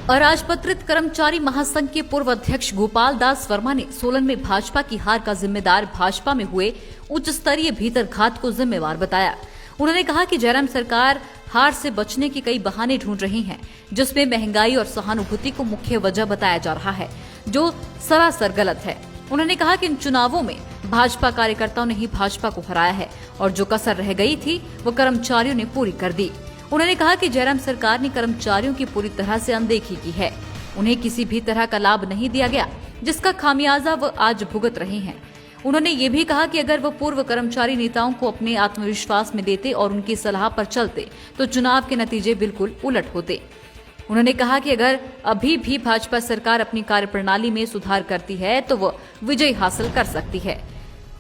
अराजपत्रित कर्मचारी महासंघ के पूर्व अध्यक्ष गोपाल दास वर्मा ने सोलन में भाजपा की हार का जिम्मेदार भाजपा में हुए उच्च स्तरीय भीतरघात को जिम्मेवार बताया। उन्होंने कहा कि जयराम सरकार हार से बचने के कई बहाने ढूंढ रही है, जिसमें महंगाई और सहानुभूति को मुख्य वजह बताया जा रहा है, जो सरासर गलत है। उन्होंने कहा कि इन चुनावों में भाजपा कार्यकर्ताओं ने ही भाजपा को हराया है और जो कसर रह गई थी वो कर्मचारियों ने पूरी कर दी। उन्होंने कहा कि जयराम सरकार ने कर्मचारियों की पूरी तरह से अनदेखी की है, उन्हें किसी भी तरह का लाभ नहीं दिया गया, जिसका खामियाजा वो आज भुगत रहे हैं। उन्होंने ये भी कहा कि अगर वो पूर्व कर्मचारी नेताओं को अपने आत्मविश्वास में देते और उनकी सलाह पर चलते तो चुनाव के नतीजे बिल्कुल उलट होते। उन्होंने कहा कि अगर अभी भी भाजपा सरकार अपनी कार्यप्रणाली में सुधार करती है तो वो विजय हासिल कर सकती है।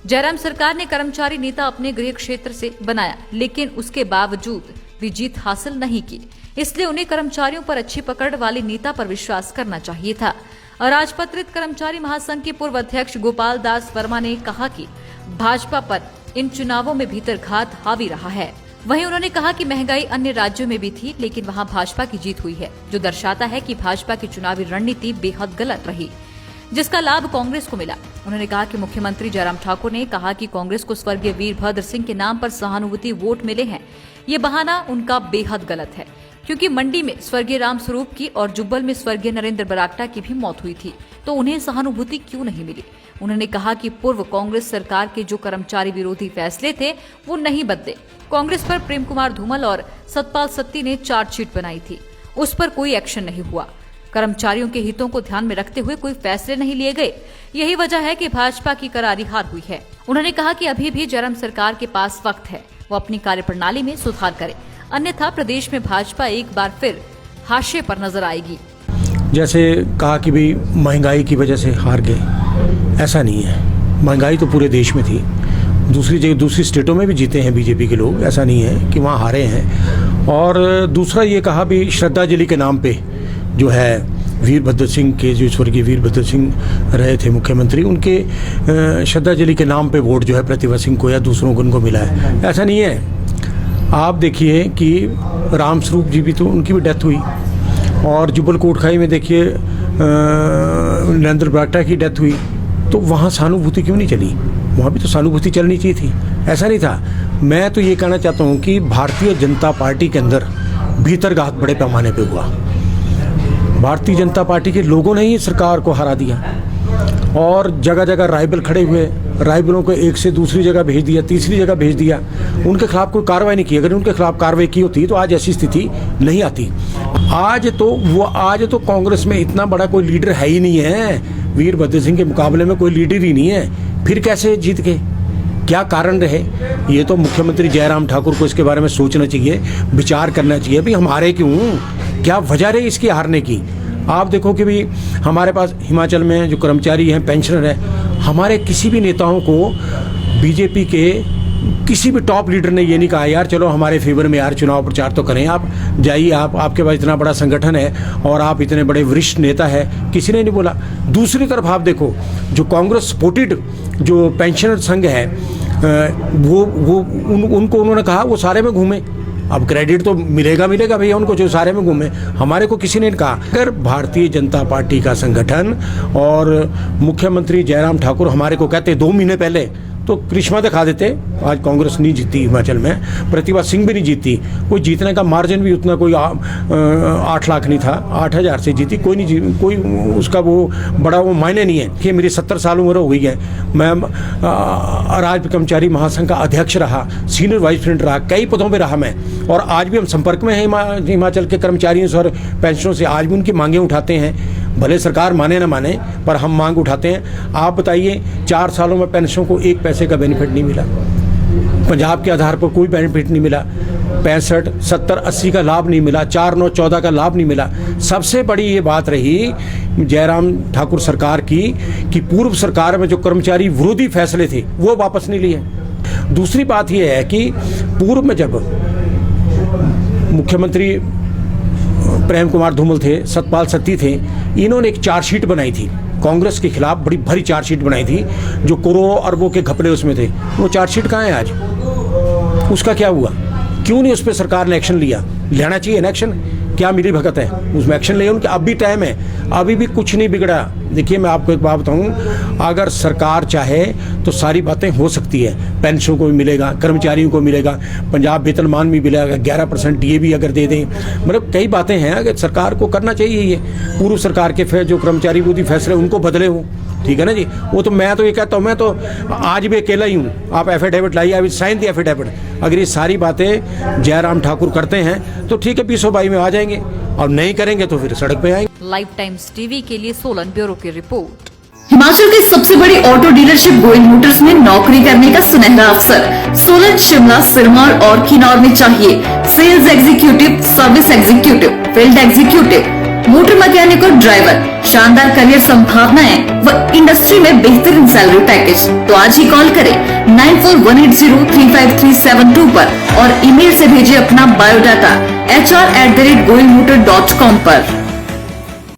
जयराम सरकार ने कर्मचारी नेता अपने गृह क्षेत्र से बनाया, लेकिन उसके बावजूद भी जीत हासिल नहीं की, इसलिए उन्हें कर्मचारियों पर अच्छी पकड़ वाले नेता पर विश्वास करना चाहिए था। अराजपत्रित कर्मचारी महासंघ के पूर्व अध्यक्ष गोपाल दास वर्मा ने कहा कि भाजपा पर इन चुनावों में भीतरघात हावी रहा है। वहीं उन्होंने कहा कि महंगाई अन्य राज्यों में भी थी, लेकिन वहां भाजपा की जीत हुई है, जो दर्शाता है कि भाजपा की चुनावी रणनीति बेहद गलत रही, जिसका लाभ कांग्रेस को मिला। उन्होंने कहा कि मुख्यमंत्री जयराम ठाकुर ने कहा कि कांग्रेस को स्वर्गीय वीरभद्र सिंह के नाम पर सहानुभूति वोट मिले हैं। ये बहाना उनका बेहद गलत है, क्योंकि मंडी में स्वर्गीय रामस्वरूप की और जुब्बल में स्वर्गीय नरेंद्र बरागटा की भी मौत हुई थी, तो उन्हें सहानुभूति क्यों नहीं मिली। उन्होंने कहा कि पूर्व कांग्रेस सरकार के जो कर्मचारी विरोधी फैसले थे वो नहीं बदले। कांग्रेस पर प्रेम कुमार धूमल और सतपाल सत्ती ने चार्जशीट बनाई थी, उस पर कोई एक्शन नहीं हुआ। कर्मचारियों के हितों को ध्यान में रखते हुए कोई फैसले नहीं लिए गए, यही वजह है कि भाजपा की करारी हार हुई है। उन्होंने कहा कि अभी भी जयराम सरकार के पास वक्त है, वो अपनी कार्यप्रणाली में सुधार करे, अन्यथा प्रदेश में भाजपा एक बार फिर हाशिए पर नजर आएगी। जैसे कहा कि भी महंगाई की वजह से हार गए, ऐसा नहीं है। महंगाई तो पूरे देश में थी, दूसरी जगह दूसरी स्टेटों में भी जीते हैं बीजेपी के लोग, ऐसा नहीं है कि वहाँ हारे हैं। और दूसरा ये कहा भी श्रद्धांजलि के नाम पे जो है वीरभद्र सिंह के, जो स्वर्गीय वीरभद्र सिंह रहे थे मुख्यमंत्री, उनके श्रद्धांजलि के नाम पे वोट जो है प्रतिभा सिंह को या दूसरों को उनको मिला है, ऐसा नहीं है। आप देखिए कि रामस्वरूप जी भी, तो उनकी भी डेथ हुई, और जुब्बल कोटखाई में देखिए नरेंद्र बरागटा की डेथ हुई, तो वहाँ सहानुभूति क्यों नहीं चली? वहाँ भी तो सहानुभूति चलनी चाहिए थी, ऐसा नहीं था। मैं तो ये कहना चाहता हूँ कि भारतीय जनता पार्टी के अंदर भीतरघात बड़े पैमाने पे हुआ। भारतीय जनता पार्टी के लोगों ने ही सरकार को हरा दिया और जगह जगह राइवल खड़े हुए, राइवलों को एक से दूसरी जगह भेज दिया, तीसरी जगह भेज दिया, उनके खिलाफ कोई कार्रवाई नहीं की। अगर उनके खिलाफ कार्रवाई की होती तो आज ऐसी स्थिति नहीं आती। आज तो कांग्रेस में इतना बड़ा कोई लीडर है ही नहीं है, वीरभद्र सिंह के मुकाबले में कोई लीडर ही नहीं है, फिर कैसे जीत गए? क्या कारण रहे? ये तो मुख्यमंत्री जयराम ठाकुर को इसके बारे में सोचना चाहिए, विचार करना चाहिए भी हम हारे क्यों, क्या वजह रही इसकी हारने की। आप देखो कि भी हमारे पास हिमाचल में जो कर्मचारी हैं, पेंशनर हैं, हमारे किसी भी नेताओं को बीजेपी के किसी भी टॉप लीडर ने ये नहीं कहा यार चलो हमारे फेवर में यार चुनाव प्रचार तो करें, आप जाइए, आपके पास इतना बड़ा संगठन है और आप इतने बड़े वरिष्ठ नेता है, किसी ने नहीं बोला। दूसरी तरफ आप देखो जो कांग्रेस सपोर्टेड जो पेंशनर संघ है, उनको उन्होंने कहा वो सारे में घूमे। अब क्रेडिट तो मिलेगा भैया उनको जो सारे में घूमे, हमारे को किसी ने कहा। अगर भारतीय जनता पार्टी का संगठन और मुख्यमंत्री जयराम ठाकुर हमारे को कहते 2 महीने पहले तो करिश्मा दिखा देते, आज कांग्रेस नहीं जीती हिमाचल में, प्रतिभा सिंह भी नहीं जीती, कोई जीतने का मार्जिन भी उतना कोई 8 लाख नहीं था, 8,000 से जीती, कोई नहीं कोई उसका वो बड़ा वो मायने नहीं है कि मेरी 70 साल उम्र हो गई है, मैं राज्य कर्मचारी महासंघ का अध्यक्ष रहा, सीनियर वाइस प्रेसिडेंट रहा, कई पदों पर रहा मैं, और आज भी हम संपर्क में हैं हिमाचल के कर्मचारियों से और पेंशनों से, आज भी उनकी मांगें उठाते हैं, भले सरकार माने ना माने पर हम मांग उठाते हैं। आप बताइए 4 सालों में पेंशन को 1 पैसे का बेनिफिट नहीं मिला, पंजाब के आधार पर कोई बेनिफिट नहीं मिला, 65, 70, 80 का लाभ नहीं मिला, 4, 9, 14 का लाभ नहीं मिला। सबसे बड़ी ये बात रही जयराम ठाकुर सरकार की कि पूर्व सरकार में जो कर्मचारी विरोधी फैसले थे वो वापस नहीं लिए। दूसरी बात यह है कि पूर्व में जब मुख्यमंत्री प्रेम कुमार धूमल थे, सतपाल सत्ती थे, इन्होंने एक चार्जशीट बनाई थी कांग्रेस के खिलाफ, बड़ी भारी चार्जशीट बनाई थी, जो करोड़ों अरबों के घपले उसमें थे। वो चार्जशीट कहाँ है आज? उसका क्या हुआ? क्यों नहीं उस पर सरकार ने एक्शन लिया? लेना चाहिए ना एक्शन। क्या मिली भगत है, उसमें एक्शन ले उनके। अब भी टाइम है, अभी भी कुछ नहीं बिगड़ा। देखिए मैं आपको एक बात बताऊं, अगर सरकार चाहे तो सारी बातें हो सकती है। पेंशन को भी मिलेगा, कर्मचारियों को मिलेगा, पंजाब वेतनमान भी मिलेगा, 11% DA अगर दे दें, मतलब कई बातें हैं। अगर सरकार को करना चाहिए ये, पूर्व सरकार के जो कर्मचारी विरोधी फैसले उनको बदले हो, ठीक है ना जी। वो तो मैं तो ये कहता हूँ, मैं तो आज भी अकेला ही हूँ। आप एफिडेविट लाइए, I will sign the affidavit. अगर ये सारी बातें जयराम ठाकुर करते हैं तो ठीक है, 2022 में आ जाएंगे, और नहीं करेंगे तो फिर सड़क पे आएंगे। लाइव टाइम्स टीवी के लिए सोलन ब्यूरो की रिपोर्ट। हिमाचल की सबसे बड़ी ऑटो डीलरशिप गोयल मोटर्स में नौकरी करने का सुनहरा अवसर सोलन, शिमला, सिरमौर और किन्नौर में चाहिए sales executive, service executive, field executive, motor mechanic और ड्राइवर। शानदार करियर संभावनाएं व इंडस्ट्री में बेहतरीन सैलरी पैकेज। तो आज ही कॉल करें 9418035372 पर और ईमेल से भेजिए अपना बायोडाटा HR@goilmotor.com पर।